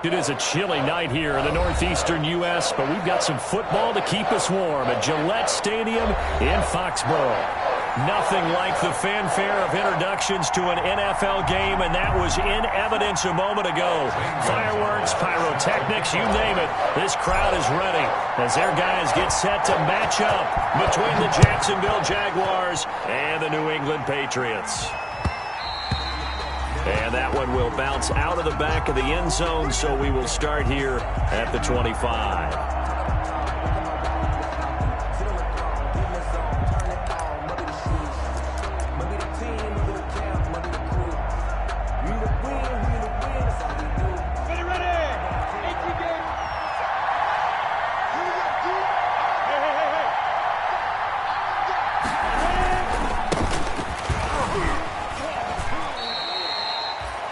It is a chilly night here in the northeastern U.S., but we've got some football to keep us warm at Gillette Stadium in Foxborough. Nothing like the fanfare of introductions to an NFL game, and that was in evidence a moment ago. Fireworks, pyrotechnics, you name it. This crowd is ready as their guys get set to match up between the Jacksonville Jaguars and the New England Patriots. And that one will bounce out of the back of the end zone, so we will start here at the 25.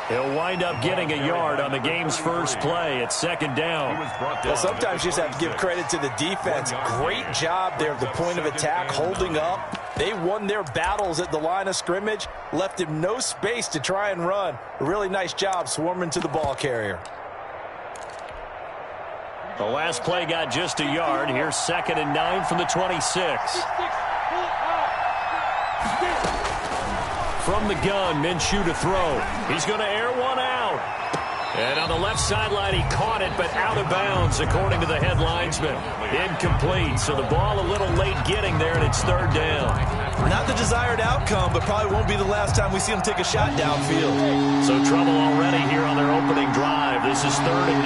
He'll wind up getting a yard on the game's first play at second down. Well, sometimes you just have to give credit to the defense. Great job there at the point of attack, holding up. They won their battles at the line of scrimmage, left him no space to try and run. A really nice job swarming to the ball carrier. The last play got just a yard. Here's 2nd and 9 from the 26. From the gun, Minshew to throw. He's going to air one out. And on the left sideline, he caught it, but out of bounds, according to the head linesman. Incomplete, so the ball a little late getting there, and it's 3rd down. Not the desired outcome, but probably won't be the last time we see him take a shot downfield. So trouble already here on their opening drive. This is 3rd and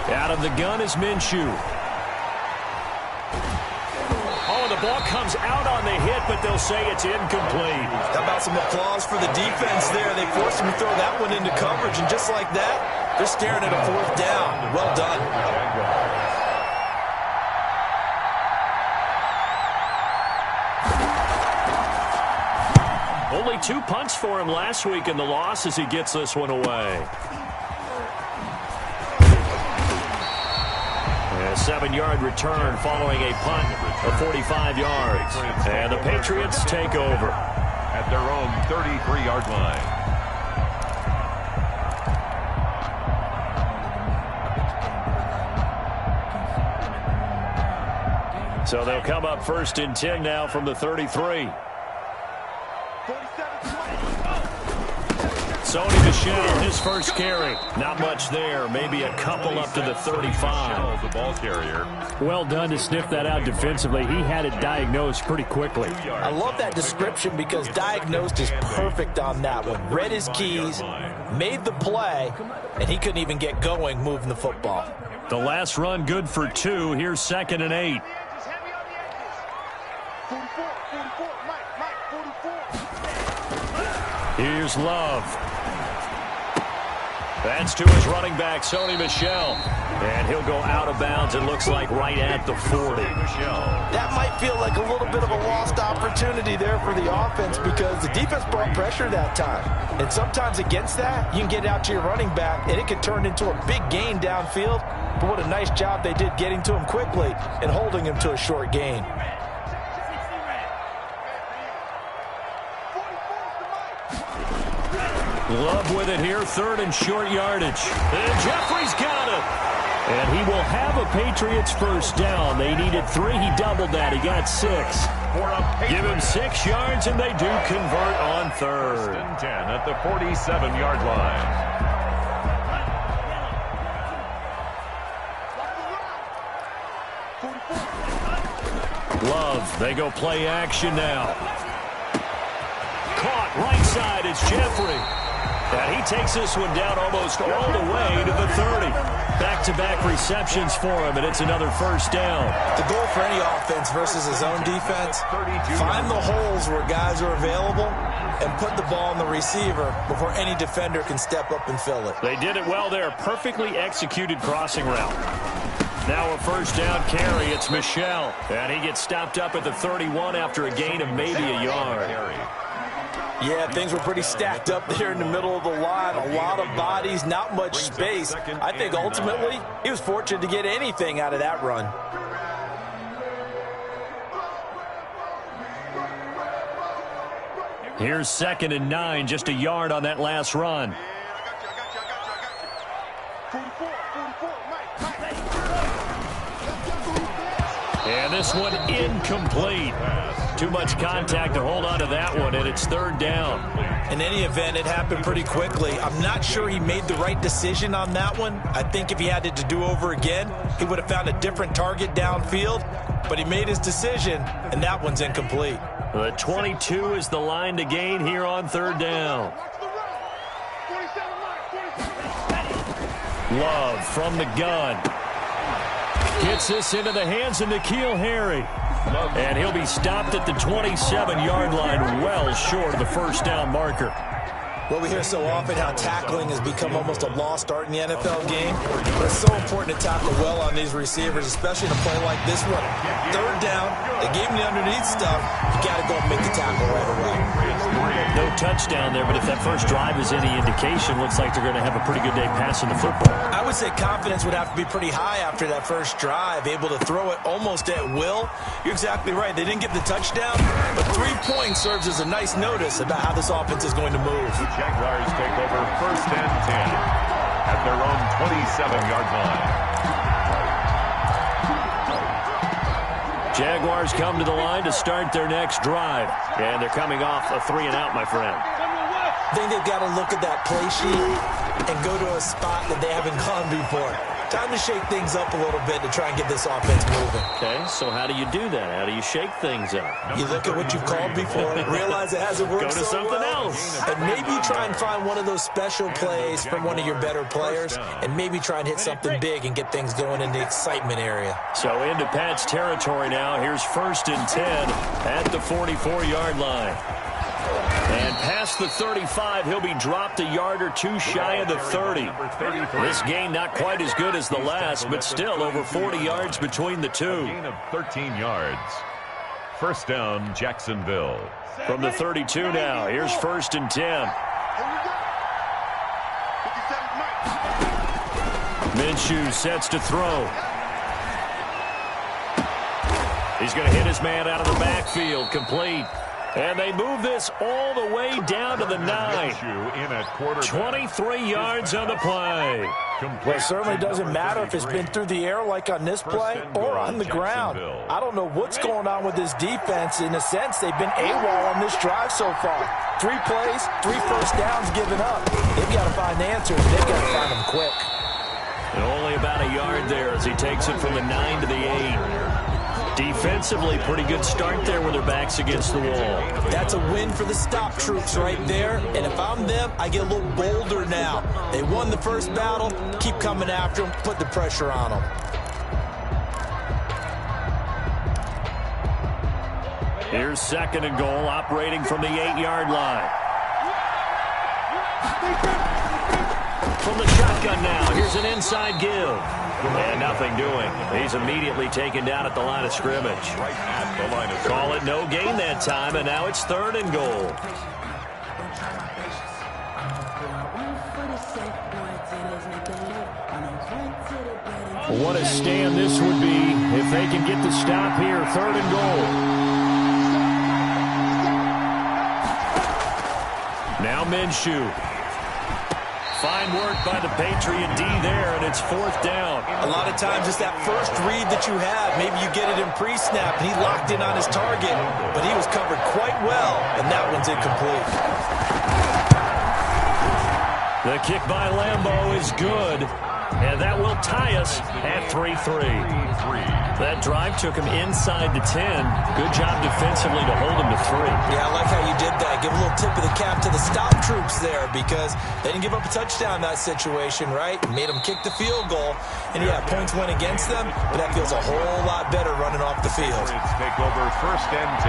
9. Out of the gun is Minshew. The ball comes out on the hit, but they'll say it's incomplete. How about some applause for the defense there? They forced him to throw that one into coverage, and just like that, they're staring at a 4th down. Well done. Only 2 punts for him last week in the loss as he gets this one away. A 7-yard return following a punt of 45 yards. And the Patriots take over at their own 33-yard line. So they'll come up 1st and 10 now from the 33. Sony Michel, his first carry. Not much there. Maybe a couple up to the 35. The ball carrier. Well done to sniff that out defensively. He had it diagnosed pretty quickly. I love that description because diagnosed is perfect on that one. Read his keys, made the play, and he couldn't even get going moving the football. The last run good for 2. Here's 2nd and 8. Here's Love. That's to his running back, Sony Michel. And he'll go out of bounds, it looks like, right at the 40. That might feel like a little bit of a lost opportunity there for the offense because the defense brought pressure that time. And sometimes against that, you can get out to your running back, and it can turn into a big gain downfield. But what a nice job they did getting to him quickly and holding him to a short gain. Love with it here, 3rd and short yardage. And Jeffrey's got it. And he will have a Patriots first down. They needed 3. He doubled that. He got 6. Give him 6 yards, and they do convert on 3rd. 1st and 10 at the 47-yard line. Love, they go play action now. Caught right side, it's Jeffrey. And he takes this one down almost all the way to the 30. Back-to-back receptions for him, and it's another first down. The goal for any offense versus his own defense, find the holes where guys are available and put the ball on the receiver before any defender can step up and fill it. They did it well there. Perfectly executed crossing route. Now a first down carry. It's Michel. And he gets stopped up at the 31 after a gain of maybe a yard. Yeah, things were pretty stacked up there in the middle of the line. A lot of bodies, not much space. I think ultimately he was fortunate to get anything out of that run. Here's 2nd and 9, just a yard on that last run. And this one incomplete. Too much contact to hold on to that one, and it's 3rd down. In any event, it happened pretty quickly. I'm not sure he made the right decision on that one. I think if he had it to do over again, he would have found a different target downfield. But he made his decision, and that one's incomplete. The 22 is the line to gain here on 3rd down. Love from the gun. Gets this into the hands of N'Keal Harry. And he'll be stopped at the 27-yard line, well short of the 1st down marker. Well, we hear so often how tackling has become almost a lost art in the NFL game. But it's so important to tackle well on these receivers, especially in a play like this one. 3rd down, they gave him the underneath stuff. You got to go and make the tackle right away. No touchdown there, but if that first drive is any indication, looks like they're going to have a pretty good day passing the football. I would say confidence would have to be pretty high after that first drive, able to throw it almost at will. You're exactly right. They didn't get the touchdown, but 3 points serves as a nice notice about how this offense is going to move. Jaguars take over 1st and 10 at their own 27-yard line. Jaguars come to the line to start their next drive. And they're coming off a 3-and-out, my friend. I think they've got to look at that play sheet and go to a spot that they haven't gone before. Time to shake things up a little bit to try and get this offense moving. Okay, so how do you do that? How do you shake things up? You look at what you've called before, realize it hasn't worked Go to something else. and maybe you try and find one of those special plays from one of your better players, and maybe try and hit something big and get things going in the excitement area. So into Pat's territory now. Here's 1st and 10 at the 44-yard line. And past the 35, he'll be dropped a yard or two shy of the 30. This gain not quite as good as the last, but still over 40 yards between the two. Gain of 13 yards. 1st down, Jacksonville. From the 32 now, here's 1st and 10. Minshew sets to throw. He's going to hit his man out of the backfield, complete. And they move this all the way down to the 9. 23 yards on the play. Well, it certainly doesn't matter if it's been through the air like on this play or on the ground. I don't know what's going on with this defense. In a sense, they've been AWOL on this drive so far. 3 plays, 3 first downs given up. They've got to find answers. They've got to find them quick. And only about a yard there as he takes it from the 9 to the 8. Defensively, pretty good start there with their backs against the wall. That's a win for the stop troops right there. And if I'm them, I get a little bolder now. They won the first battle. Keep coming after them. Put the pressure on them. Here's 2nd and goal, operating from the 8-yard line. From the shotgun now, here's an inside give. And nothing doing. He's immediately taken down at the line of scrimmage. Right at the line of scrimmage. Call it no gain that time, and now it's 3rd and goal. What a stand this would be if they can get the stop here. 3rd and goal. Now Minshew. Fine work by the Patriot D there, and it's 4th down. A lot of times it's that first read that you have. Maybe you get it in pre-snap, and he locked in on his target, but he was covered quite well, and that one's incomplete. The kick by Lambeau is good, and that will tie us at 3-3. That drive took him inside the 10. Good job defensively to hold him to 3. Yeah, I like how you did that. Give a little tip of the cap to the stop troops there because they didn't give up a touchdown in that situation, right? Made them kick the field goal. And, yeah, points went against them, but that feels a whole lot better running off the field. It's take over 1st and 10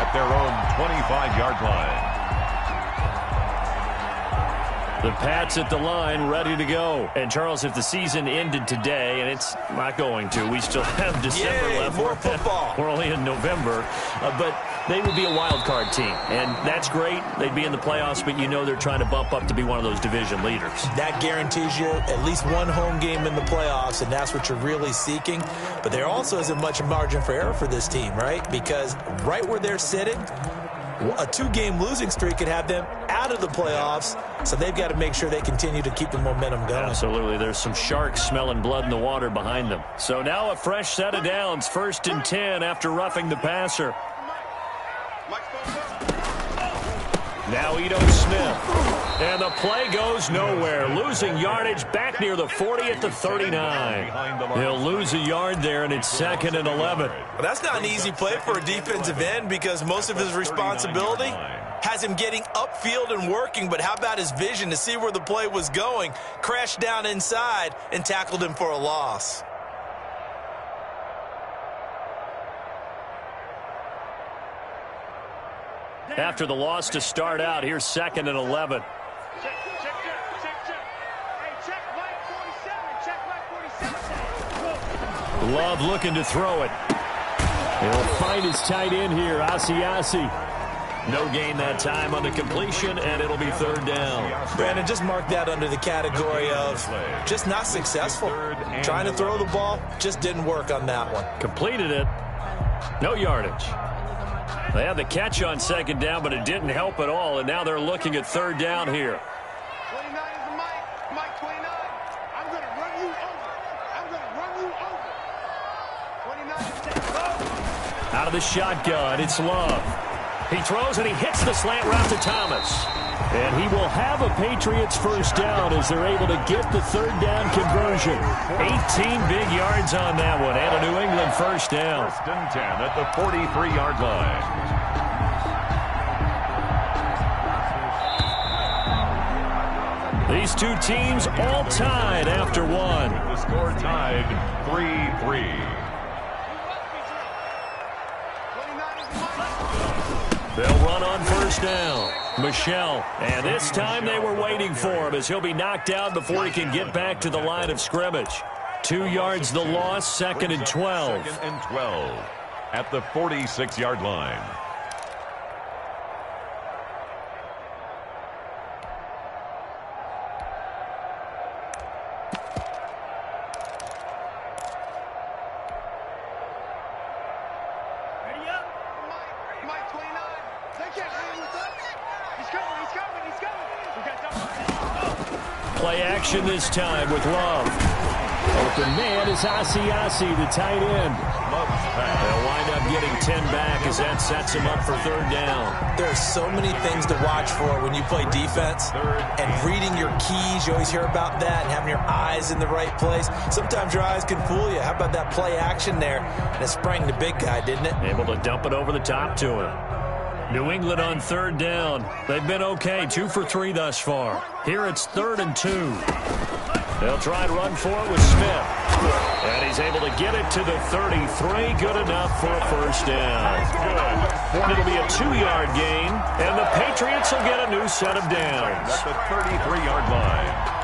at their own 25-yard line. The Pats at the line, ready to go. And, Charles, if the season ended today, and it's not going to, we still have December left. More football. We're only in November. But they would be a wild card team. And that's great. They'd be in the playoffs, but you know they're trying to bump up to be one of those division leaders. That guarantees you at least one home game in the playoffs, and that's what you're really seeking. But there also isn't much margin for error for this team, right? Because right where they're sitting, A 2-game losing streak could have them out of the playoffs, so they've got to make sure they continue to keep the momentum going. Absolutely. There's some sharks smelling blood in the water behind them. So now a fresh set of downs, 1st and 10 after roughing the passer. Now Ito Smith. And the play goes nowhere. Losing yardage back near the 40 at the 39. He'll lose a yard there, and it's 2nd and 11. Well, that's not an easy play for a defensive end because most of his responsibility has him getting upfield and working, but how about his vision to see where the play was going, crashed down inside, and tackled him for a loss. After the loss to start out, here's 2nd and 11. Love looking to throw it. He'll find his tight end here, Asiasi. No gain that time on the completion, and it'll be 3rd down. Brandon, just mark that under the category of just not successful. Trying to throw the ball, just didn't work on that one. Completed it. No yardage. They had the catch on 2nd down, but it didn't help at all, and now they're looking at 3rd down here. 29 is the mic. Mike 29. I'm going to run you over. I'm going to run you over. 29 is the Out of the shotgun, it's Love. He throws and he hits the slant route to Thomas. And he will have a Patriots 1st down as they're able to get the 3rd down conversion. 18 big yards on that one, and a New England 1st down. 1st and 10 at the 43-yard line. These two teams all tied after one. The score tied 3-3. They'll run on 1st down. Michelle, and this time they were waiting for him as he'll be knocked down before he can get back to the line of scrimmage. 2 yards the loss, 2nd and 12. 2nd and 12 at the 46-yard line. Play action this time with Love. Open man is Asiasi, the tight end. They'll wind up getting 10 back as that sets him up for 3rd down. There are so many things to watch for when you play defense, and reading your keys, you always hear about that, and having your eyes in the right place. Sometimes your eyes can fool you. How about that play action there? And it sprang the big guy, didn't it? Able to dump it over the top to him. New England on 3rd down. They've been okay, 2 for 3 thus far. Here it's 3rd and 2. They'll try and run for it with Smith. And he's able to get it to the 33. Good enough for a 1st down. It'll be a 2-yard gain, and the Patriots will get a new set of downs. At the 33-yard line.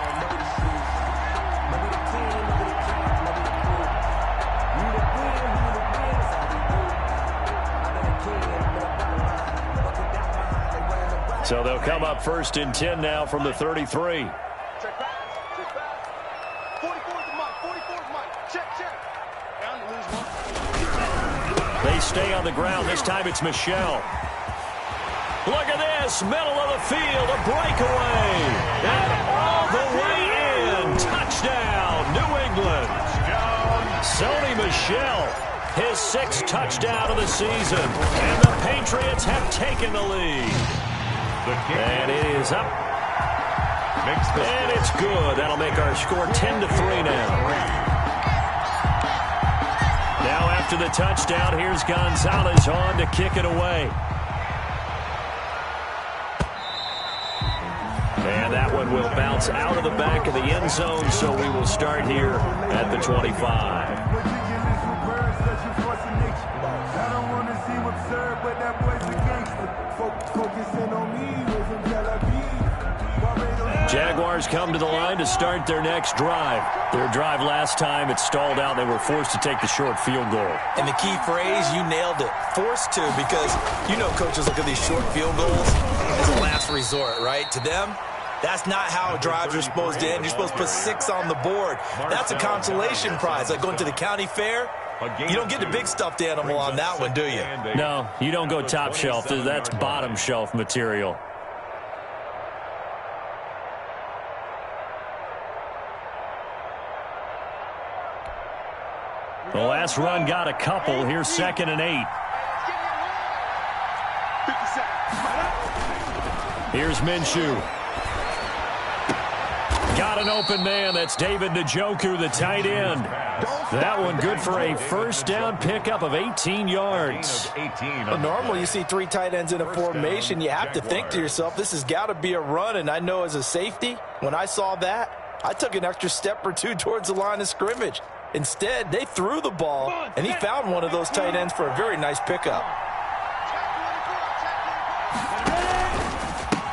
So they'll come up 1st and 10 now from the 33. Check back. 44 is the mic. 44 is the mic. Check. Down to lose 1. They stay on the ground. This time it's Michelle. Look at this. Middle of the field. A breakaway. And all the way in. Touchdown, New England. Sony Michel. His 6th touchdown of the season. And the Patriots have taken the lead. And it is up. And it's good. That'll make our score 10-3 now. Now after the touchdown, here's Gonzalez on to kick it away. And that one will bounce out of the back of the end zone, so we will start here at the 25. Jaguars come to the line to start their next drive. Their drive last time, it stalled out. They were forced to take the short field goal. And the key phrase, you nailed it. Forced to, because you know coaches look at these short field goals as a last resort, right? To them, that's not how drives are supposed to end. You're supposed to put 6 on the board. That's a consolation prize. Like going to the county fair, You don't get the big stuffed animal on that one, do you? No, you don't go top shelf. That's bottom shelf material. The last run got a couple. Here's 2nd and 8. Here's Minshew. Got an open man. That's David Njoku, the tight end. That one good for a first down pickup of 18 yards. Well, normally you see 3 tight ends in a formation. You have to think to yourself, this has got to be a run. And I know as a safety, when I saw that, I took an extra step or two towards the line of scrimmage. Instead, they threw the ball, and he found one of those tight ends for a very nice pickup.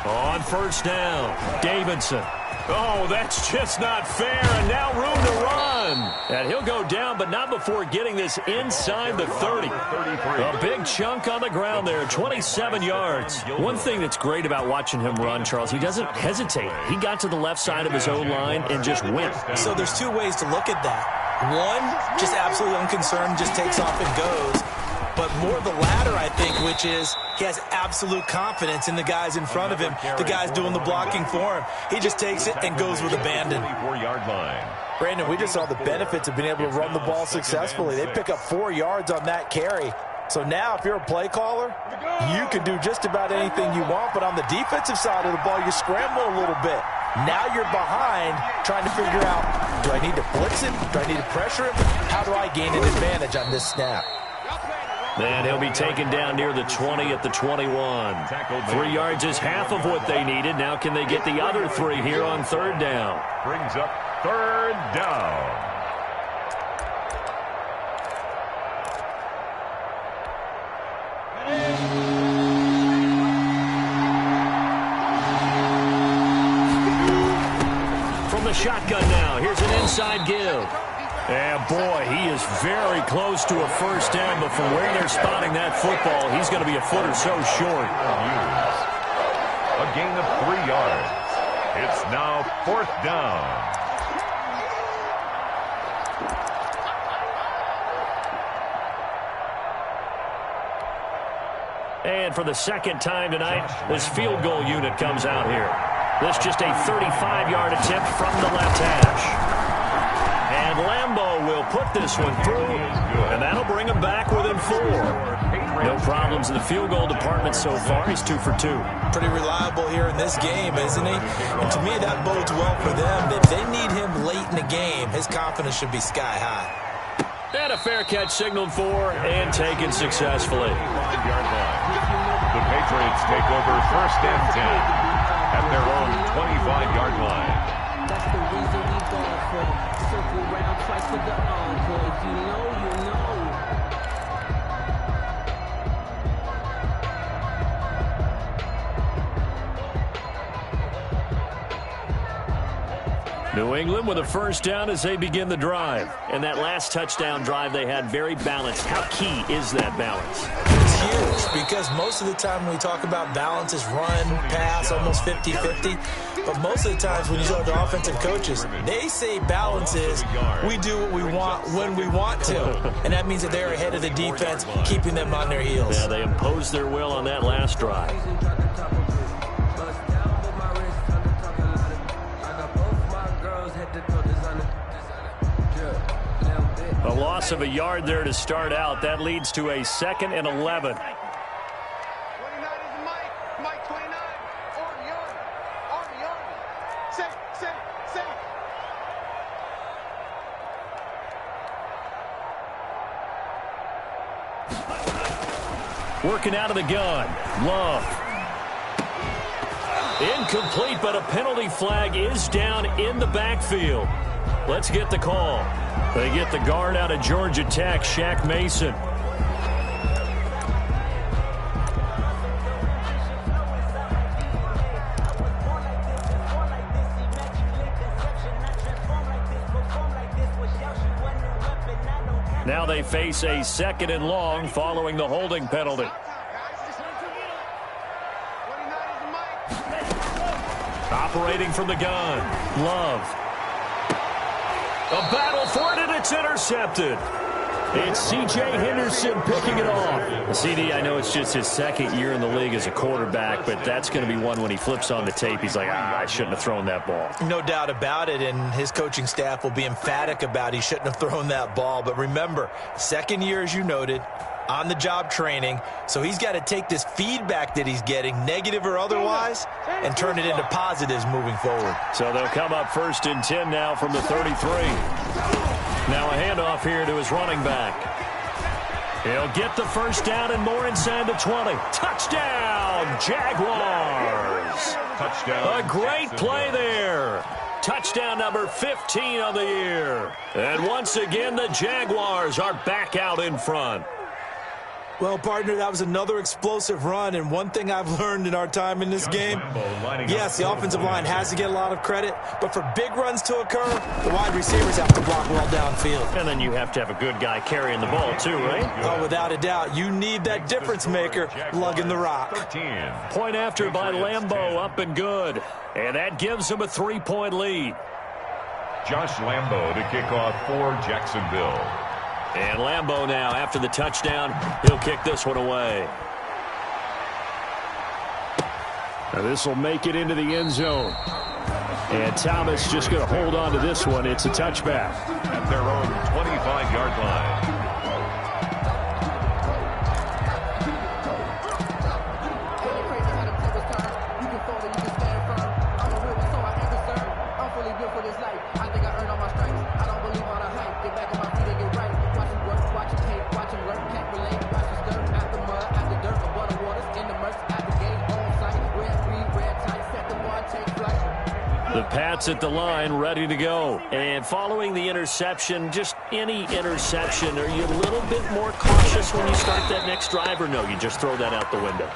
On first down, Davidson. Oh, that's just not fair, and now room to run. And he'll go down, but not before getting this inside the 30. A big chunk on the ground there, 27 yards. One thing that's great about watching him run, Charles, he doesn't hesitate. He got to the left side of his own line and just went. So there's 2 ways to look at that. One, just absolutely unconcerned, just takes off and goes. But more the latter, I think, which is he has absolute confidence in the guys in front of him, the guys doing the blocking for him. He just takes it and goes with abandon. Brandon, we just saw the benefits of being able to run the ball successfully. They pick up 4 yards on that carry. So now if you're a play caller, you can do just about anything you want. But on the defensive side of the ball, you scramble a little bit. Now you're behind trying to figure out, do I need to blitz him? Do I need to pressure him? How do I gain an advantage on this snap? And he'll be taken down near the 20 at the 21. 3 yards is half of what they needed. Now can they get the other 3 here on 3rd down? Brings up 3rd down. From the shotgun now, here's an inside give. And boy, he is very close to a first down, but from where they're spotting that football, he's going to be a foot or so short. A gain of 3 yards. It's now 4th down. And for the second time tonight, this field goal unit comes out here. This just a 35-yard attempt from the left hash. And Lambeau will put this one through, and that'll bring him back within 4. No problems in the field goal department so far. He's 2 for 2. Pretty reliable here in this game, isn't he? And to me, that bodes well for them. If they need him late in the game, his confidence should be sky high. And a fair catch signaled for and taken successfully. The Patriots take over 1st and 10 at their own 25-yard line. That's the reason we go for circle round twice with the encore. If you know, you know. New England with a first down as they begin the drive. And that last touchdown drive they had very balanced. How key is that balance? It's huge because most of the time when we talk about balance is run, pass, almost 50-50. But most of the times when you talk to offensive coaches, they say balance is we do what we want when we want to. And that means that they're ahead of the defense, keeping them on their heels. Yeah, they imposed their will on that last drive. A loss of a yard there to start out. That leads to a 2nd and 11. 29 is Mike 29. Army. Safe. Working out of the gun. Love. Incomplete, but a penalty flag is down in the backfield. Let's get the call. They get the guard out of Georgia Tech, Shaq Mason. Now they face a 2nd and long following the holding penalty. Operating from the gun. Love. A battle for it, and it's intercepted. It's C.J. Henderson picking it off. CD, I know it's just his second year in the league as a quarterback, but that's going to be one when he flips on the tape. He's like, I shouldn't have thrown that ball. No doubt about it, and his coaching staff will be emphatic about he shouldn't have thrown that ball. But remember, second year, as you noted, on-the-job training, so he's got to take this feedback that he's getting, negative or otherwise, and turn it into positives moving forward. So they'll come up 1st and 10 now from the 33. Now a handoff here to his running back. He'll get the first down and more inside the 20. Touchdown, Jaguars! Touchdown. A great play there. Touchdown number 15 of the year. And once again, the Jaguars are back out in front. Well, partner, that was another explosive run, and one thing I've learned in our time in this game, yes, the offensive line has to get a lot of credit, but for big runs to occur, the wide receivers have to block well downfield. And then you have to have a good guy carrying the ball too, right? Oh, without a doubt. You need that difference maker lugging the rock. Point after by Lambeau, up and good. And that gives him a 3-point lead. Josh Lambeau to kick off for Jacksonville. And Lambeau now, after the touchdown, he'll kick this one away. Now this will make it into the end zone. And Thomas just going to hold on to this one. It's a touchback. At their own 25-yard line. The Pats at the line, ready to go. And following the interception, just any interception, are you a little bit more cautious when you start that next drive, or no, you just throw that out the window?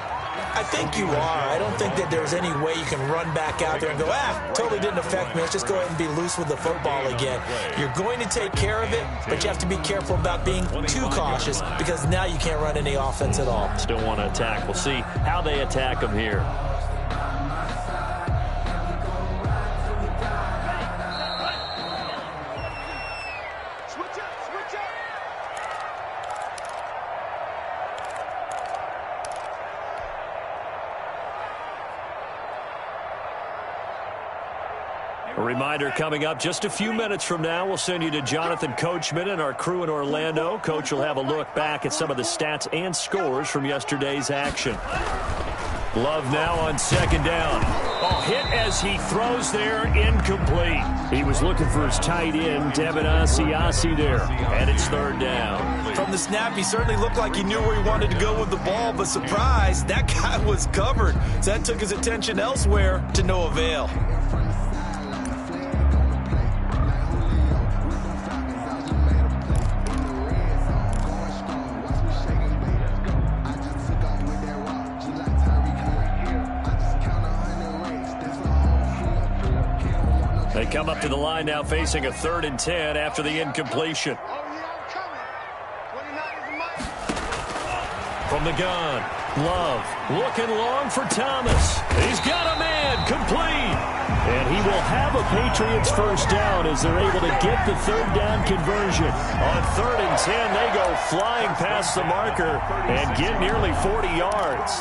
I think you are. I don't think that there's any way you can run back out there and go, totally didn't affect me. Let's just go ahead and be loose with the football again. You're going to take care of it, but you have to be careful about being too cautious because now you can't run any offense at all. Still want to attack. We'll see how they attack them here. A reminder coming up just a few minutes from now, we'll send you to Jonathan Coachman and our crew in Orlando. Coach will have a look back at some of the stats and scores from yesterday's action. Love now on 2nd down. Oh, hit as he throws there, incomplete. He was looking for his tight end, Devin Asiasi there, and it's 3rd down. From the snap, he certainly looked like he knew where he wanted to go with the ball, but surprise, that guy was covered. So that took his attention elsewhere to no avail. They come up to the line now facing a 3rd and 10 after the incompletion. From the gun, Love looking long for Thomas. He's got a man, complete. And he will have a Patriots first down as they're able to get the 3rd down conversion. On 3rd and 10, they go flying past the marker and get nearly 40 yards.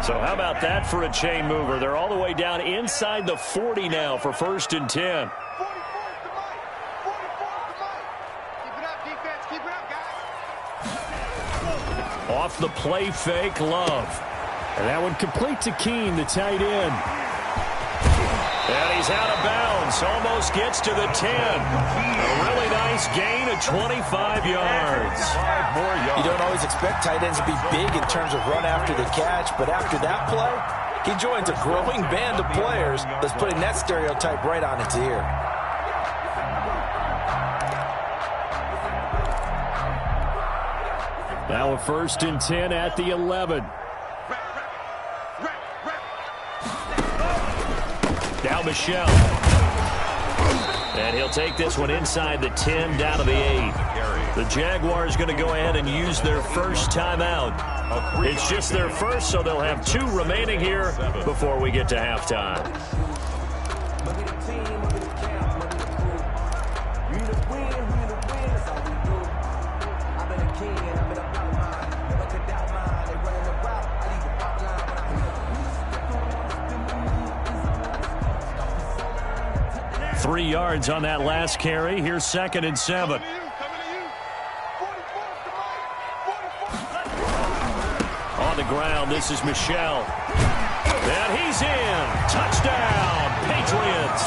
So how about that for a chain mover? They're all the way down inside the 40 now for 1st and 10. Off the play fake, Love. And that one complete to Keene, the tight end. And he's out of bounds. Almost gets to the 10. A really nice gain of 25 yards. You don't always expect tight ends to be big in terms of run after the catch, but after that play, he joins a growing band of players that's putting that stereotype right on its ear. Now a 1st and 10 at the 11. Now Michelle. And he'll take this one inside the 10 down to the 8. The Jaguars going to go ahead and use their first timeout. It's just their first, so they'll have 2 remaining here before we get to halftime. Three yards on that last carry. Here's 2nd and 7. On the ground, this is Michel. And he's in. Touchdown, Patriots.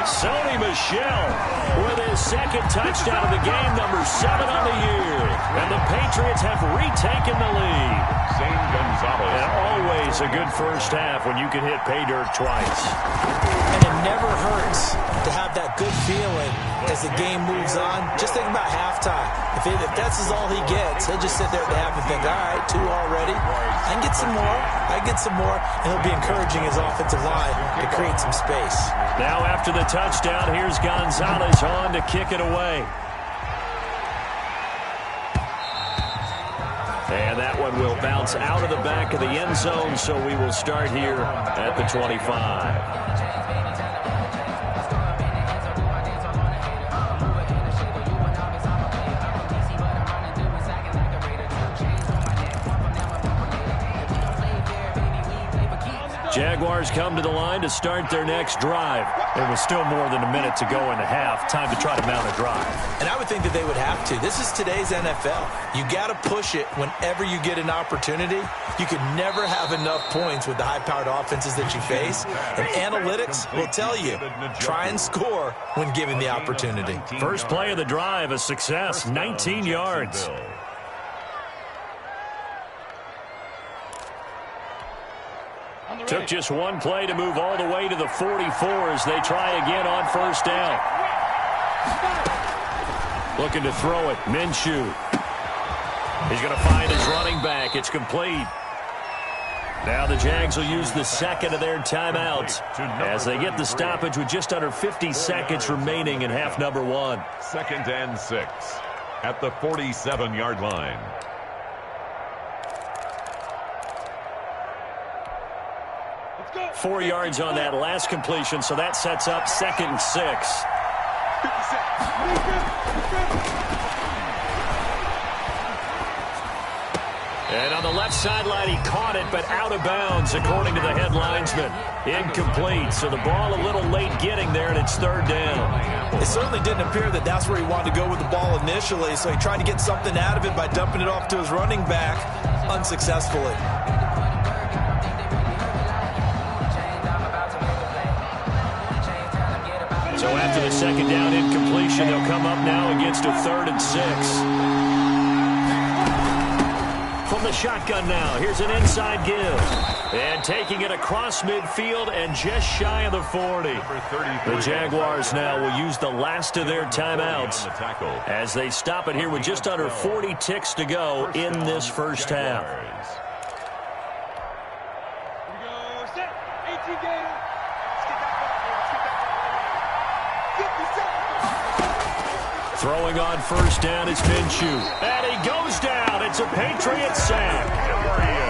Sony Michel with his 2nd touchdown of the game, number 7 on the year. And the Patriots have retaken the lead. Zane Gonzalez. And always a good first half when you can hit pay dirt twice. And it never hurts to have that good feeling as the game moves on. Just think about halftime. If that's all he gets, he'll just sit there at the half and think, all right, 2 already. I can get some more. I can get some more. And he'll be encouraging his offensive line to create some space. Now after the touchdown, here's Gonzalez on to kick it away. And that one will bounce out of the back of the end zone, so we will start here at the 25. Jaguars come to the line to start their next drive. There was still more than a minute to go in the half. Time to try to mount a drive. And I would think that they would have to. This is today's NFL. You got to push it whenever you get an opportunity. You could never have enough points with the high-powered offenses that you face. And analytics will tell you, try and score when given the opportunity. First play of the drive, a success, 19 yards. Took just one play to move all the way to the 44 as they try again on first down. Looking to throw it, Minshew. He's going to find his running back. It's complete. Now the Jags will use the 2nd of their timeouts as they get the stoppage with just under 50 seconds remaining in half number 1. 2nd and 6 at the 47-yard line. go. 4 yards on that last completion, so that sets up 2nd and 6. And on the left sideline, he caught it, but out of bounds, according to the head linesman. Incomplete, so the ball a little late getting there, and it's 3rd down. It certainly didn't appear that that's where he wanted to go with the ball initially, so he tried to get something out of it by dumping it off to his running back unsuccessfully. So after the 2nd down incompletion, they'll come up now against a 3rd and 6. From the shotgun now, here's an inside give. And taking it across midfield and just shy of the 40. The Jaguars now will use the last of their timeouts as they stop it here with just under 40 ticks to go in this first half. Throwing on first down is Minshew. And he goes down. It's a Patriot sack.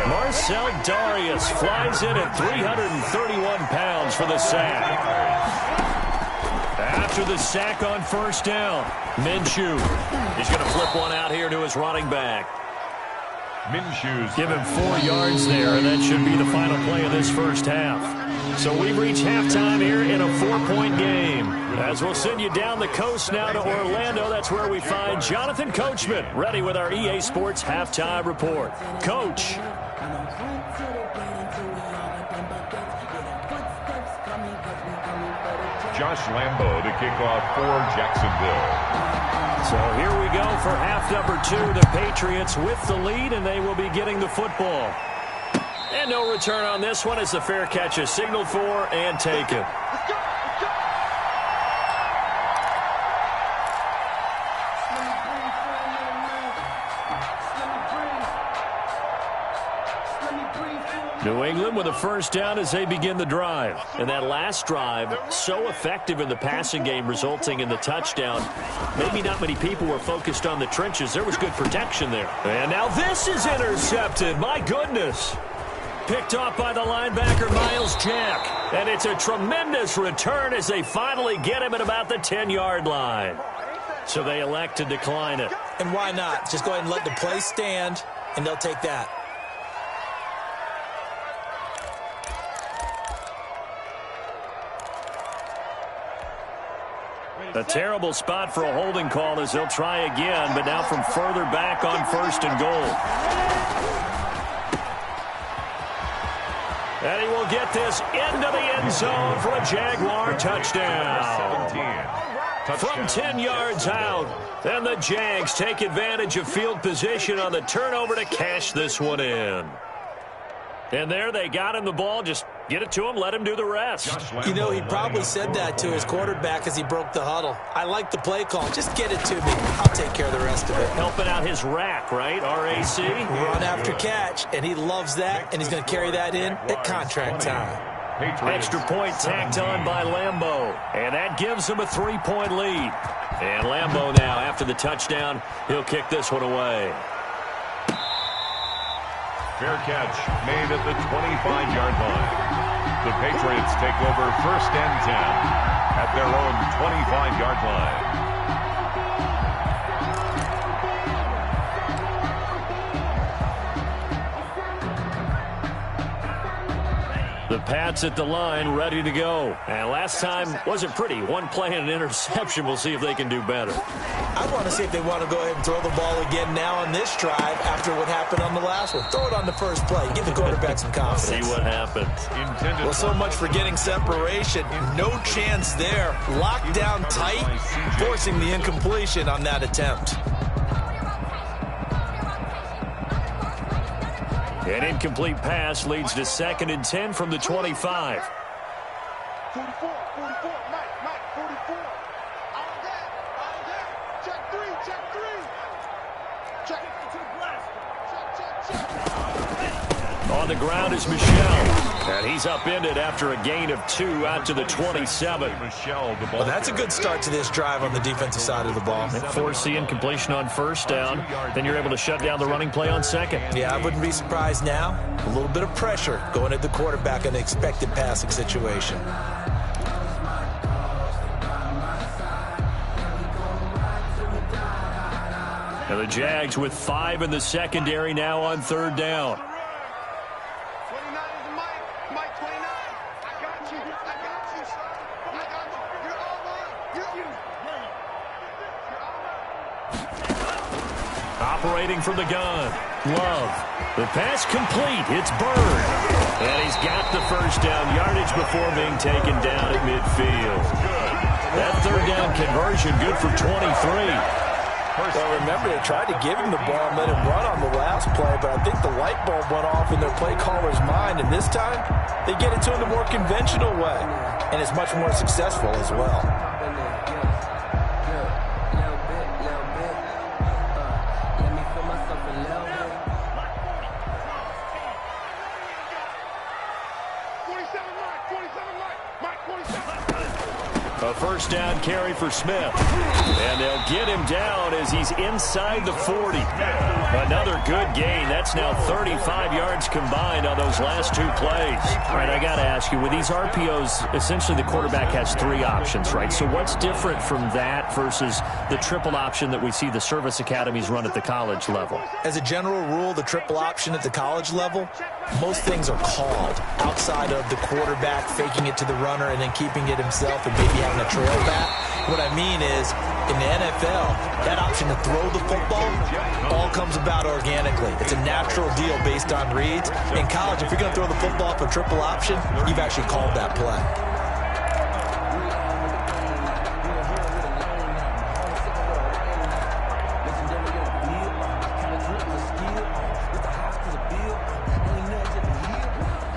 Marcel Darius flies in at 331 pounds for the sack. After the sack on first down, Minshew. He's going to flip one out here to his running back. Minshew's Give him 4 yards there, and that should be the final play of this first half. So we've reached halftime here in a 4-point game. As we'll send you down the coast now to Orlando, that's where we find Jonathan Coachman, ready with our EA Sports halftime report. Coach. Josh Lambo to kick off for Jacksonville. So here we go for half number 2. The Patriots with the lead, and they will be getting the football. And no return on this one as the fair catch is signaled for and taken. New England with a first down as they begin the drive. And that last drive, so effective in the passing game, resulting in the touchdown. Maybe not many people were focused on the trenches. There was good protection there. And now this is intercepted. My goodness. Picked off by the linebacker, Miles Jack. And it's a tremendous return as they finally get him at about the 10-yard line. So they elect to decline it. And why not? Just go ahead and let the play stand, and they'll take that. A terrible spot for a holding call as they'll try again, but now from further back on 1st and goal. And he will get this into the end zone for a Jaguar touchdown. 17. From 10 yards out, and the Jags take advantage of field position on the turnover to cash this one in. And there they got him the ball. Just get it to him, let him do the rest. You know, he probably said that to his quarterback as he broke the huddle. I like the play call. Just get it to me. I'll take care of the rest of it. Helping out his rack, right? R-A-C? Run after catch, and he loves that, and he's going to carry that in at contract time. Extra point tacked on by Lambeau. And that gives him a 3-point lead. And Lambeau now, after the touchdown, he'll kick this one away. Fair catch made at the 25-yard line. The Patriots take over 1st and 10 at their own 25-yard line. The Pats at the line, ready to go. And last time wasn't pretty. One play and an interception. We'll see if they can do better. I want to see if they want to go ahead and throw the ball again now on this drive after what happened on the last one. Throw it on the first play. Give the quarterback some confidence. See what happens. Well, so much for getting separation. No chance there. Locked down tight, forcing the incompletion on that attempt. An incomplete pass leads to 2nd and 10 from the 25. 44, Mike, 44. All that. Check three. Check. On the ground is Michel. And he's upended after a gain of 2 out to the 27. Well, that's a good start to this drive on the defensive side of the ball. Force the incompletion on 1st down. Then you're able to shut down the running play on 2nd. Yeah, I wouldn't be surprised now. A little bit of pressure going at the quarterback in an expected passing situation. And the Jags with 5 in the secondary now on 3rd down. 29 is the Mike 29. I got you, son. I got you. You're all mine. Operating from the gun. Love. The pass complete. It's Bird. And he's got the first down yardage before being taken down at midfield. That 3rd down conversion good for 23. Well, remember, they tried to give him the ball and let him run on the last play, but I think the light bulb went off in their play caller's mind, and this time they get it to him the more conventional way, and it's much more successful as well. A first down carry for Smith. And they'll get him down as he's inside the 40. Another good gain. That's now 35 yards combined on those last 2 plays. All right, I got to ask you, with these RPOs, essentially the quarterback has 3 options, right? So what's different from that versus the triple option that we see the service academies run at the college level? As a general rule, the triple option at the college level, most things are called outside of the quarterback faking it to the runner and then keeping it himself and maybe having a trail back. What I mean is, in the NFL, that option to throw the football all comes about organically. It's a natural deal based on reads. In college, if you're going to throw the football for triple option, you've actually called that play.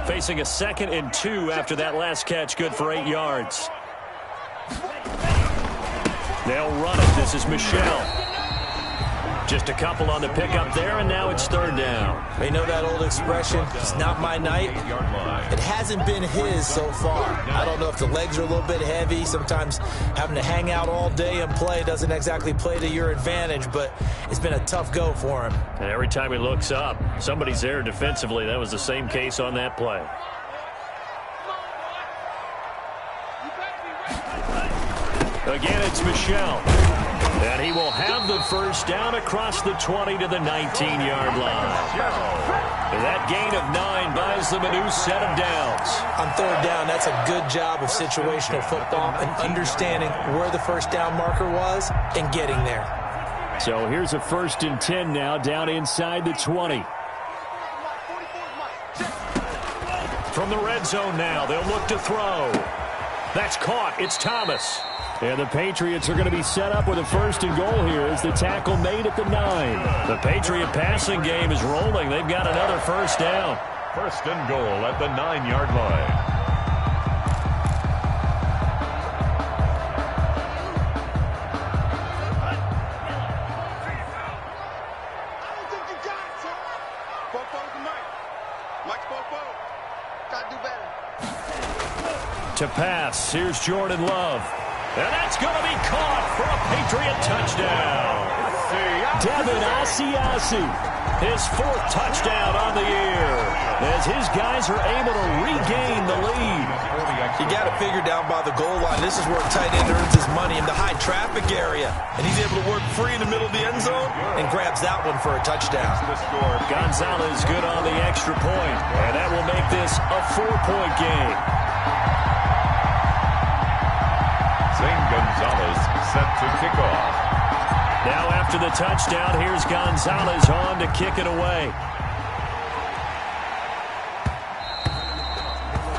Facing a 2nd and 2 after that last catch, good for 8 yards. They'll run it. This is Michel. Just a a couple on the pickup there, and now it's third down. You know that old expression, it's not my night? It hasn't been his so far. I don't know if the legs are a little bit heavy. Sometimes having to hang out all day and play doesn't exactly play to your advantage, but it's been a tough go for him. And every time he looks up, somebody's there defensively. That was the same case on that play. Again, it's Michel. And he will have the first down across the 20 to the 19-yard line. And that gain of 9 buys them a new set of downs. On third down, that's a good job of situational football and understanding where the first down marker was and getting there. So here's a 1st and 10 now, down inside the 20. From the red zone now, they'll look to throw. That's caught. It's Thomas. And the Patriots are going to be set up with a 1st and goal here as the tackle made at the 9. The Patriot passing game is rolling. They've got another 1st down. 1st and goal at the 9-yard line. I don't think you got it, sir. Bofo's the Mike. Mike's Bofo. Gotta do better. To pass, here's Jordan Love. And that's going to be caught for a Patriot touchdown. Devin Asiasi, his 4th touchdown on the year, as his guys are able to regain the lead. You got to figure down by the goal line. This is where a tight end earns his money in the high traffic area. And he's able to work free in the middle of the end zone and grabs that one for a touchdown. Gonzalez good on the extra point, and that will make this a 4-point game. Gonzalez set to kick off. Now after the touchdown, here's Gonzalez on to kick it away.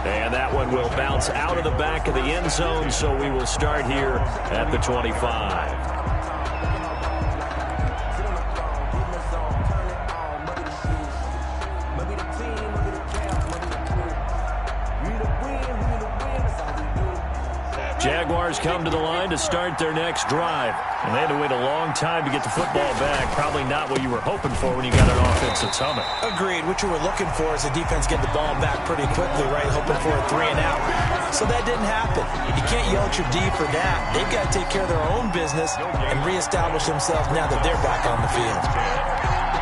And that one will bounce out of the back of the end zone, so we will start here at the 25. Jaguars come to the line to start their next drive. And they had to wait a long time to get the football back. Probably not what you were hoping for when you got an offensive summit. Agreed. What you were looking for is the defense get the ball back pretty quickly, right? Hoping for a 3 and out. So that didn't happen. You can't yell at your D for that. They've got to take care of their own business and reestablish themselves now that they're back on the field.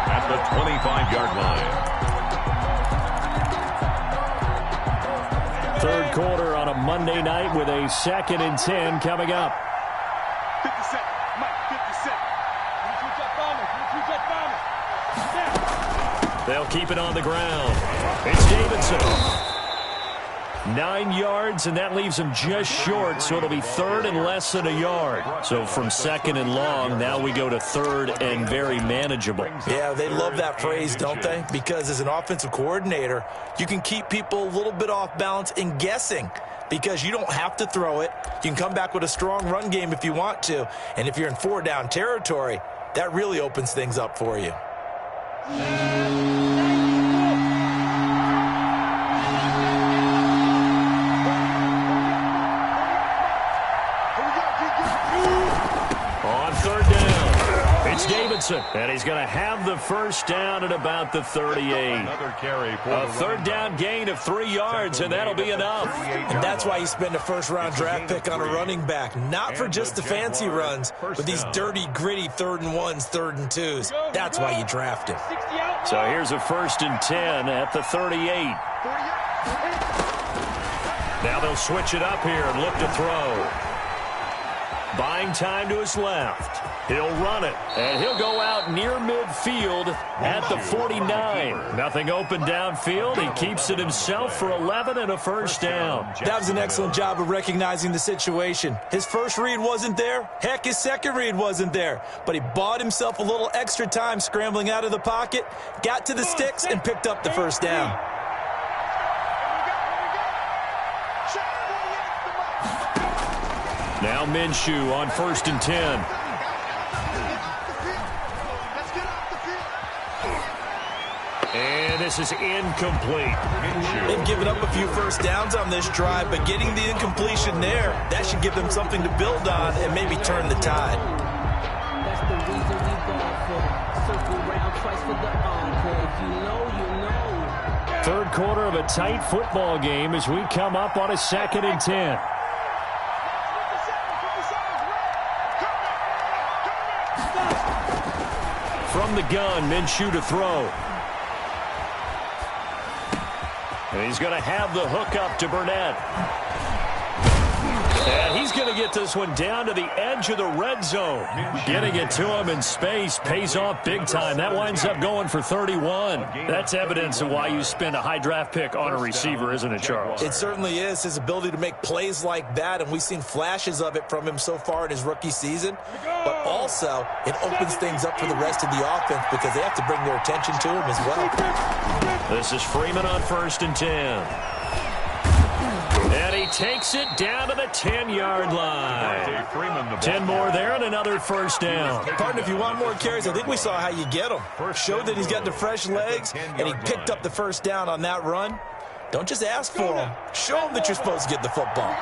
At the 25-yard line. Third quarter on a Monday night with a 2nd and 10 coming up. 50 seconds. Mike, 50 seconds. They'll keep it on the ground. It's Davidson. 9 yards, and that leaves him just short, so it'll be 3rd and less than a yard. So from 2nd and long, now we go to 3rd and very manageable. Yeah, they love that phrase, don't they? Because as an offensive coordinator, you can keep people a little bit off balance and guessing because you don't have to throw it. You can come back with a strong run game if you want to. And if you're in 4-down territory, that really opens things up for you. Davidson, and he's going to have the first down at about the 38. Another carry for a 3rd down gain of 3 yards, and that'll be enough. And that's why you spend a 1st-round draft pick on a running back, not for just the fancy runs, but these dirty, gritty 3rd and 1s, 3rd and 2s. That's why you draft him. So here's a 1st and 10 at the 38. Now they'll switch it up here and look to throw. Buying time to his left. He'll run it, and he'll go out near midfield at the 49. Nothing open downfield. He keeps it himself for 11 and a 1st down. That was an excellent job of recognizing the situation. His first read wasn't there. Heck, his second read wasn't there. But he bought himself a little extra time scrambling out of the pocket, got to the sticks, and picked up the 1st down. Now Minshew on 1st and 10. And this is incomplete. They've given up a few 1st downs on this drive, but getting the incompletion there, that should give them something to build on and maybe turn the tide. That's the reason we ball for Third quarter of a tight football game as we come up on a 2nd and 10. From the gun, Minshew to throw. And he's going to have the hook up to Burnett. And he's going to get this one down to the edge of the red zone. Getting it to him in space pays off big time. That winds up going for 31. That's evidence of why you spend a high draft pick on a receiver, isn't it, Charles? It certainly is. His ability to make plays like that, and we've seen flashes of it from him so far in his rookie season. But also, it opens things up for the rest of the offense because they have to bring their attention to him as well. This is Freeman on 1st and 10. And he takes it down to the 10-yard line. 10 more there and another first down. Partner, if you want more carries, I think we saw how you get him. Showed that he's got the fresh legs, and he picked up the first down on that run. Don't just ask for him. Show him that you're supposed to get the football.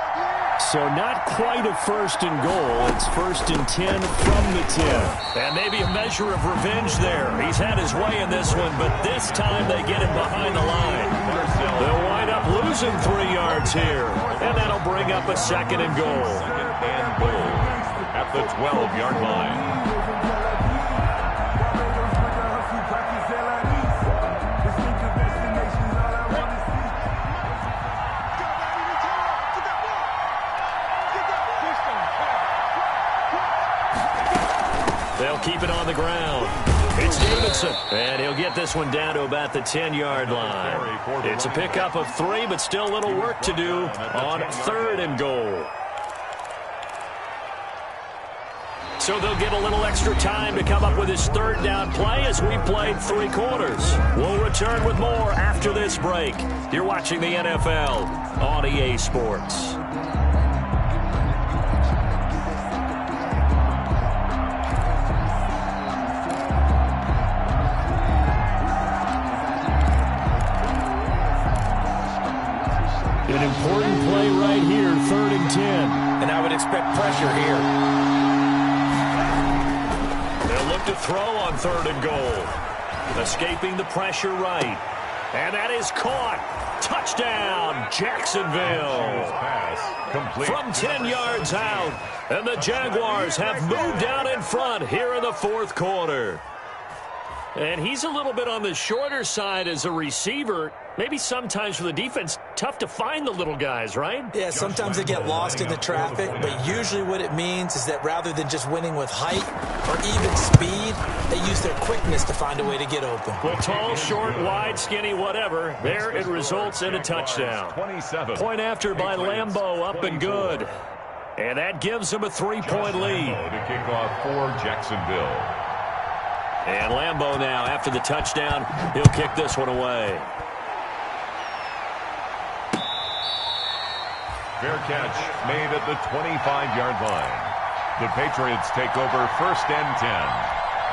So not quite a 1st and goal. It's 1st and 10 from the 10. And maybe a measure of revenge there. He's had his way in this one, but this time they get him behind the line. They'll wind up losing 3 yards here. And that'll bring up a 2nd and goal. 2nd and goal at the 12-yard line. They'll keep it on the ground. It's Davidson, and he'll get this one down to about the 10-yard line. It's a pickup of 3, but still a little work to do on 3rd and goal. So they'll get a little extra time to come up with his 3rd down play as we've played 3 quarters. We'll return with more after this break. You're watching the NFL on EA Sports. An important play right here, 3rd and 10. And I would expect pressure here. They'll look to throw on 3rd and goal. Escaping the pressure right. And that is caught. Touchdown, Jacksonville. From 10 yards out. And the Jaguars have moved out in front here in the 4th quarter. And he's a little bit on the shorter side as a receiver. Maybe sometimes for the defense, tough to find the little guys, right? Yeah, sometimes they get lost in the traffic, but usually what it means is that rather than just winning with height or even speed, they use their quickness to find a way to get open. Well, tall, short, wide, skinny, whatever, there it results in a touchdown. 27. Point after by Lambeau, up and good. And that gives them a 3-point lead. To kick off for Jacksonville. And Lambeau now, after the touchdown, he'll kick this one away. Fair catch made at the 25-yard line. The Patriots take over 1st and 10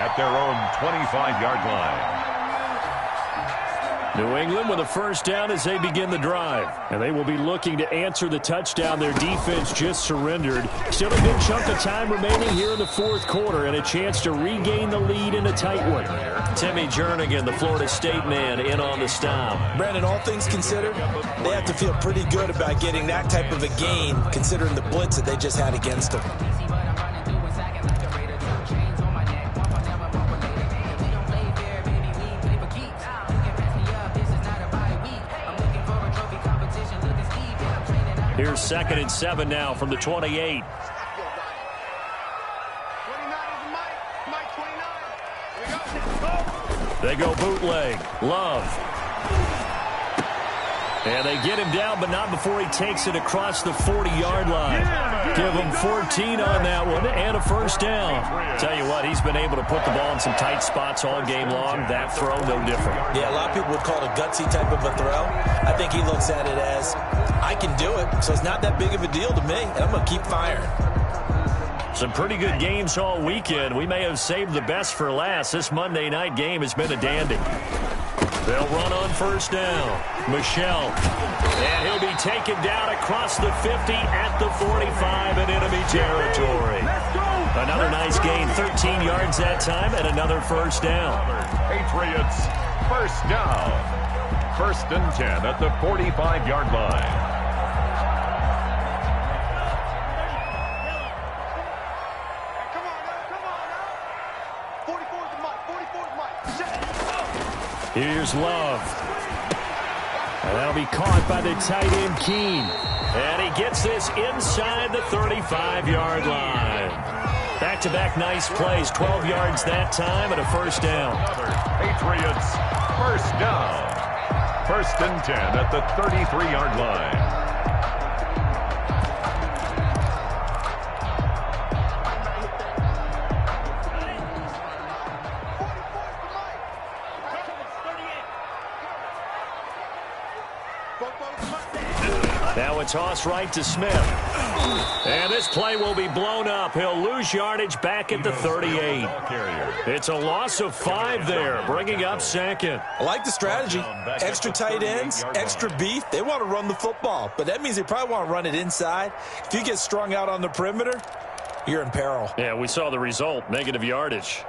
at their own 25-yard line. New England with a first down as they begin the drive. And they will be looking to answer the touchdown their defense just surrendered. Still a good chunk of time remaining here in the 4th quarter and a chance to regain the lead in a tight one. Timmy Jernigan, the Florida State man, in on the stop. Brandon, all things considered, they have to feel pretty good about getting that type of a gain considering the blitz that they just had against them. Here's 2nd and 7 now from the 28. 29 is Mike 29. They go bootleg. Love. And they get him down, but not before he takes it across the 40-yard line. Give him 14 on that one and a first down. Tell you what, he's been able to put the ball in some tight spots all game long. That throw, no different. Yeah, a lot of people would call it a gutsy type of a throw. I think he looks at it as, I can do it, so it's not that big of a deal to me, and I'm going to keep firing. Some pretty good games all weekend. We may have saved the best for last. This Monday night game has been a dandy. They'll run on first down. Michel. And he'll be taken down across the 50 at the 45 in enemy territory. Another nice gain, 13 yards that time, and another first down. Patriots first down. First and 10 at the 45-yard line. Here's Love. And that'll be caught by the tight end, Keene. And he gets this inside the 35-yard line. Back-to-back nice plays, 12 yards that time and a first down. Patriots first down. First and 10 at the 33-yard line. Now a toss right to Smith. And this play will be blown up. He'll lose yardage back at the 38. It's a loss of 5 there, bringing up second. I like the strategy. Extra tight ends, extra beef. They want to run the football, but that means they probably want to run it inside. If you get strung out on the perimeter, you're in peril. Yeah, we saw the result, negative yardage.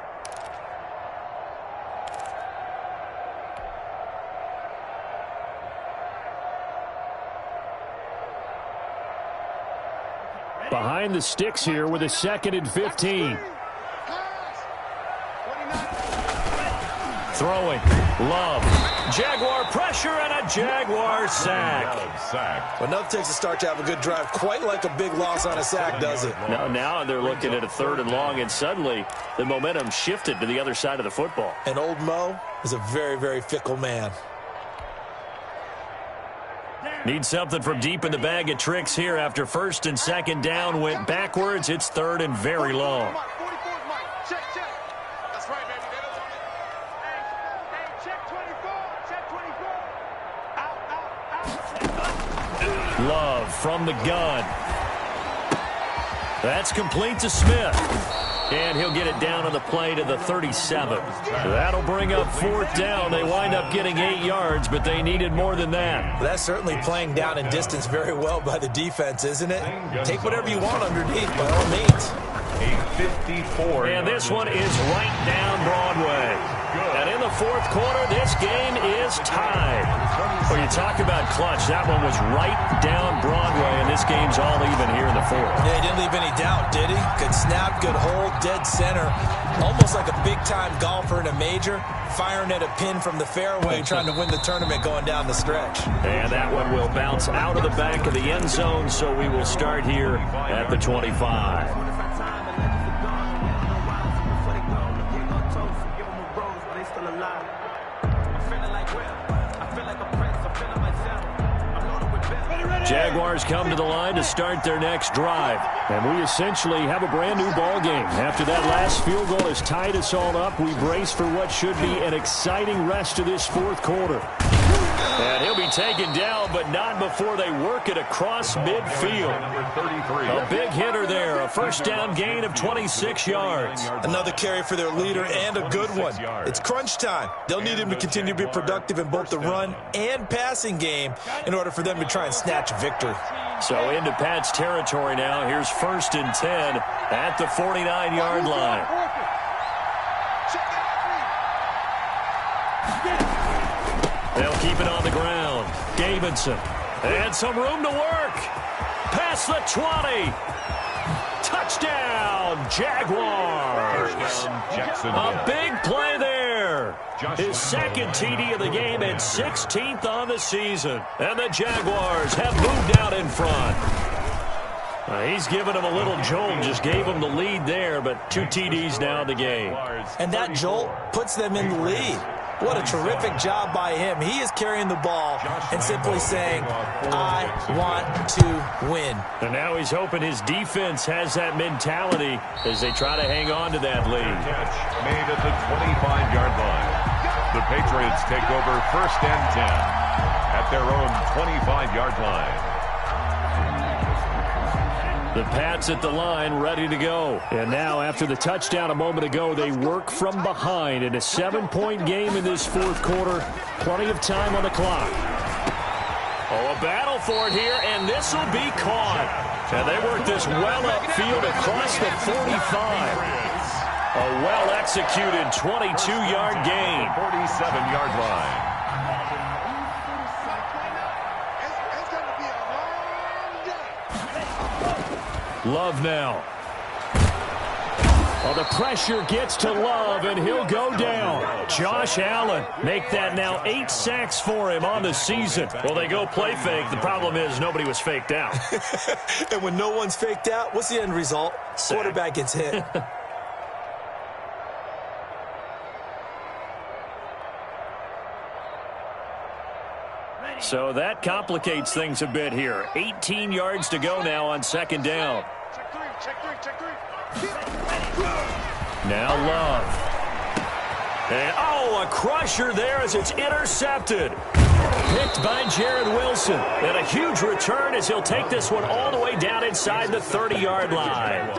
Behind the sticks here with a 2nd and 15. Throwing. Love. Jaguar pressure and a Jaguar sack. Well, enough takes a start to have a good drive. Quite like a big loss on a sack, does it? Now they're looking at a 3rd and long, and suddenly the momentum shifted to the other side of the football. And old Mo is a very, very fickle man. Need something from deep in the bag of tricks here after 1st and 2nd down went backwards. It's 3rd and very long. Check. That's right, baby. They don't want it. Hey, check 24. Check 24. Out. Love from the gun. That's complete to Smith. And he'll get it down on the play to the 37. That'll bring up 4th down. They wind up getting 8 yards, but they needed more than that. That's certainly playing down in distance very well by the defense, isn't it? Take whatever you want underneath, by all means. A 54. And this one is right down Broadway. And in the 4th quarter, this game is tied. Well, you talk about clutch. That one was right down Broadway, and this game's all even here in the 4th. Yeah, he didn't leave any doubt, did he? Good snap, good hold, dead center. Almost like a big-time golfer in a major, firing at a pin from the fairway, trying to win the tournament going down the stretch. And that one will bounce out of the back of the end zone, so we will start here at the 25. Jaguars come to the line to start their next drive. And we essentially have a brand new ball game. After that last field goal has tied us all up, we brace for what should be an exciting rest of this 4th quarter. And he'll be taken down, but not before they work it across midfield. A big hitter there, a 1st down gain of 26 yards. Another carry for their leader and a good one. It's crunch time. They'll need him to continue to be productive in both the run and passing game in order for them to try and snatch a victory. So into Pat's territory now. Here's 1st and 10 at the 49-yard line. They'll keep it on the ground. Davidson. And some room to work. Past the 20. Touchdown, Jaguars. A big play there. His 2nd TD of the game and 16th on the season. And the Jaguars have moved out in front. He's given them a little jolt, just gave them the lead there, but 2 TDs now in the game. And that jolt puts them in the lead. What a terrific job by him. He is carrying the ball and simply saying, I want to win. And now he's hoping his defense has that mentality as they try to hang on to that lead. Catch made at the 25-yard line. The Patriots take over 1st and 10 at their own 25-yard line. The Pats at the line, ready to go. And now, after the touchdown a moment ago, they work from behind in a 7-point game in this 4th quarter. Plenty of time on the clock. Oh, a battle for it here, and this will be caught. And they work this well upfield across the 45. A well-executed 22-yard gain. 47-yard line. Love now. Well, the pressure gets to Love, and he'll go down. Josh Allen, make that now 8 sacks for him on the season. Well, they go play fake. The problem is nobody was faked out. And when no one's faked out, what's the end result? Sack. Quarterback gets hit. So that complicates things a bit here. 18 yards to go now on second down. Check three, check three, check three. Now Love. And, a crusher there as it's intercepted. Picked by Jared Wilson. And a huge return as he'll take this one all the way down inside the 30-yard line.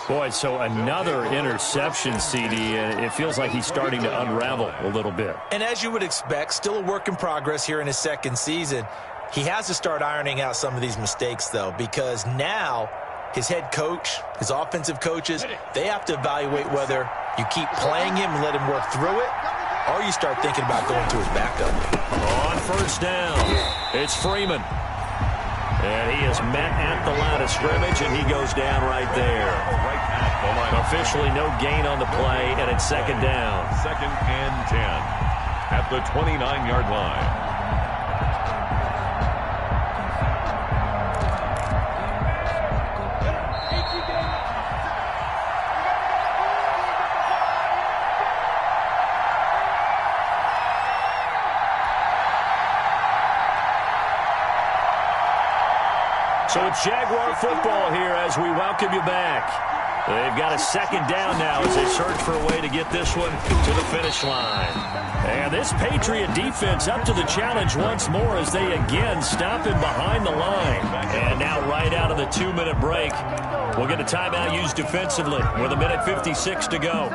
Boy, so another interception, CD, and it feels like he's starting to unravel a little bit. And as you would expect, still a work in progress here in his second season. He has to start ironing out some of these mistakes, though, because now his head coach, his offensive coaches, they have to evaluate whether you keep playing him and let him work through it, or you start thinking about going to his backup. On first down, it's Freeman. And he is met at the line of scrimmage, and he goes down right there. Right at the line. Officially no gain on the play, and it's second down. 2nd and 10 at the 29-yard line. So it's Jaguar football here as we welcome you back. They've got a second down now as they search for a way to get this one to the finish line. And this Patriot defense up to the challenge once more as they again stop him behind the line. And now right out of the 2-minute break, we'll get a timeout used defensively with 1:56 to go.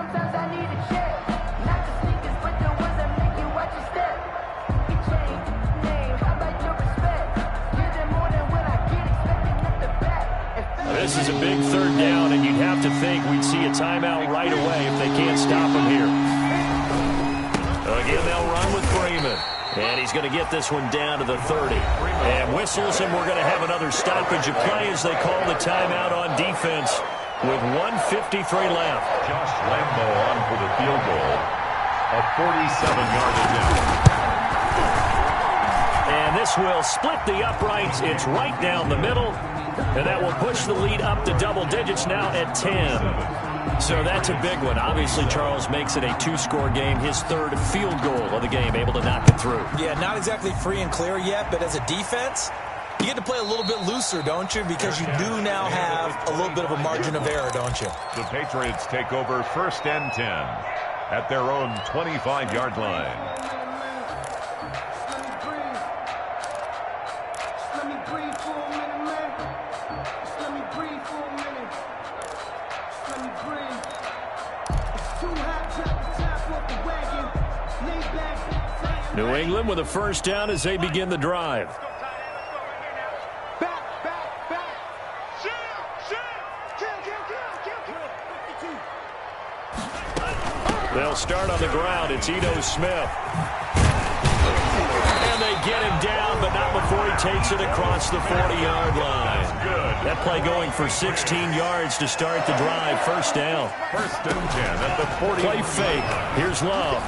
This is a big third down, and you'd have to think we'd see a timeout right away if they can't stop him here. Again, they'll run with Freeman. And he's going to get this one down to the 30. And whistles, and we're going to have another stoppage of play as they call the timeout on defense with 1:53 left. Josh Lambo on for the field goal. A 47-yard attempt. And this will split the uprights. It's right down the middle. And that will push the lead up to double digits now at 10. So that's a big one. Obviously, Charles makes it a 2-score game. His third field goal of the game, able to knock it through. Yeah, not exactly free and clear yet, but as a defense, you get to play a little bit looser, don't you? Because you do now have a little bit of a margin of error, don't you? The Patriots take over 1st and 10 at their own 25-yard line. New England with a first down as they begin the drive. They'll start on the ground. It's Ito Smith. And they get him down, but not before he takes it across the 40-yard line. That play going for 16 yards to start the drive. First down. 1st and 10 at the 40. Play fake. Here's Love.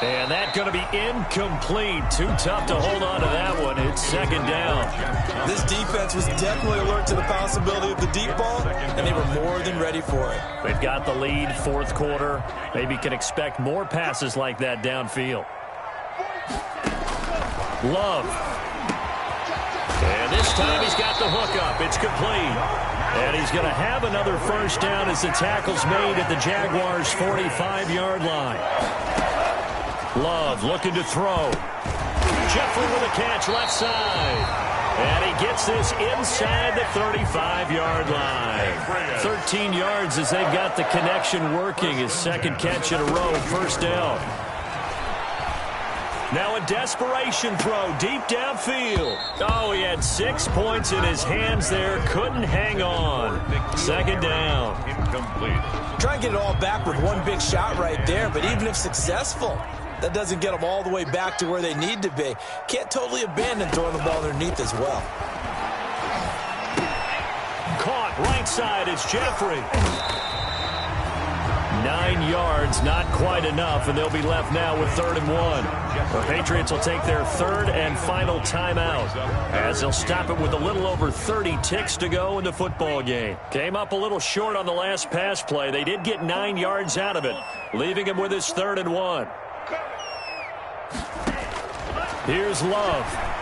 And that's going to be incomplete. Too tough to hold on to that one. It's second down. This defense was definitely alert to the possibility of the deep ball, and they were more than ready for it. They've got the lead, fourth quarter. Maybe can expect more passes like that downfield. Love. And this time he's got the hook up. It's complete. And he's going to have another first down as the tackle's made at the Jaguars' 45-yard line. Love looking to throw. Jeffrey with a catch left side. And he gets this inside the 35-yard line. 13 yards as they've got the connection working. His second catch in a row, first down. Now a desperation throw deep downfield. Oh, he had 6 points in his hands there. Couldn't hang on. Second down. Incomplete. Try and get it all back with one big shot right there, but even if successful, that doesn't get them all the way back to where they need to be. Can't totally abandon throwing the ball underneath as well. Caught right side. It's Jeffrey. 9 yards, not quite enough, and they'll be left now with 3rd and 1. The Patriots will take their 3rd and final timeout as they'll stop it with a little over 30 ticks to go in the football game. Came up a little short on the last pass play. They did get 9 yards out of it, leaving him with his 3rd and 1. Here's Love.